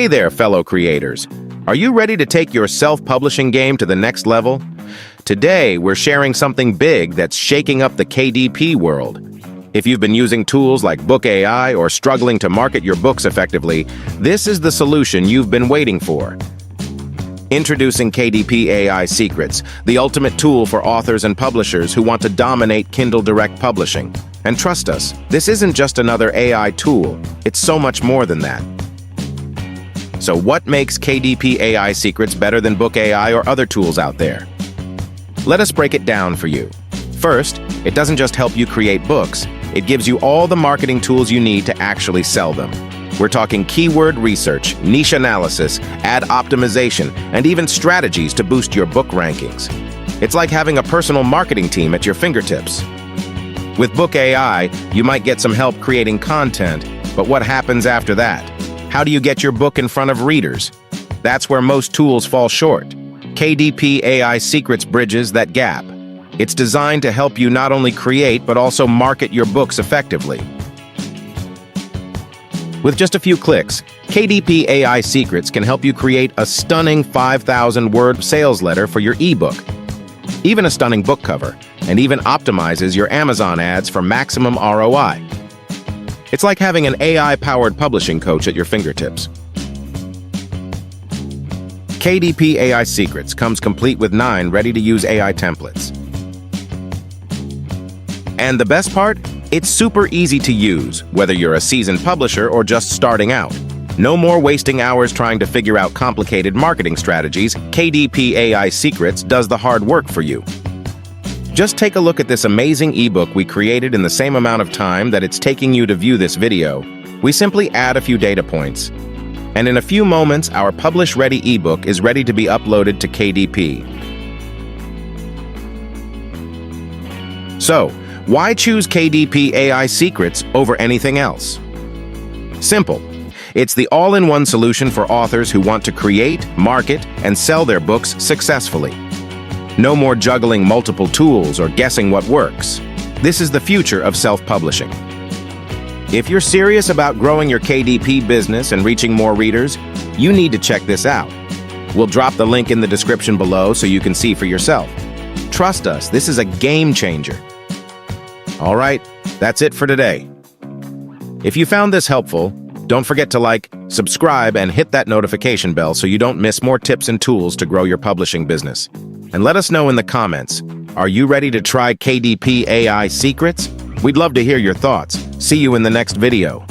Hey there, fellow creators. Are you ready to take your self-publishing game to the next level? Today, we're sharing something big that's shaking up the KDP world. If you've been using tools like BookAI or struggling to market your books effectively, this is the solution you've been waiting for. Introducing KDP AI Secrets, the ultimate tool for authors and publishers who want to dominate Kindle Direct publishing. And trust us, this isn't just another AI tool, it's so much more than that. So what makes KDP AI Secrets better than BookAI or other tools out there? Let us break it down for you. First, it doesn't just help you create books, it gives you all the marketing tools you need to actually sell them. We're talking keyword research, niche analysis, ad optimization, and even strategies to boost your book rankings. It's like having a personal marketing team at your fingertips. With BookAI, you might get some help creating content, but what happens after that? How do you get your book in front of readers? That's where most tools fall short. KDP AI Secrets bridges that gap. It's designed to help you not only create, but also market your books effectively. With just a few clicks, KDP AI Secrets can help you create a stunning 5,000-word sales letter for your ebook, even a stunning book cover, and even optimizes your Amazon ads for maximum ROI. It's like having an AI-powered publishing coach at your fingertips. KDP AI Secrets comes complete with 9 ready-to-use AI templates. And the best part? It's super easy to use, whether you're a seasoned publisher or just starting out. No more wasting hours trying to figure out complicated marketing strategies. KDP AI Secrets does the hard work for you. Just take a look at this amazing ebook we created in the same amount of time that it's taking you to view this video. We simply add a few data points. And in a few moments, our publish-ready ebook is ready to be uploaded to KDP. So, why choose KDP AI Secrets over anything else? Simple. It's the all-in-one solution for authors who want to create, market, and sell their books successfully. No more juggling multiple tools or guessing what works. This is the future of self-publishing. If you're serious about growing your KDP business and reaching more readers, you need to check this out. We'll drop the link in the description below so you can see for yourself. Trust us, this is a game changer. All right, that's it for today. If you found this helpful, don't forget to like, subscribe, and hit that notification bell so you don't miss more tips and tools to grow your publishing business. And let us know in the comments, are you ready to try KDP AI Secrets? We'd love to hear your thoughts. See you in the next video.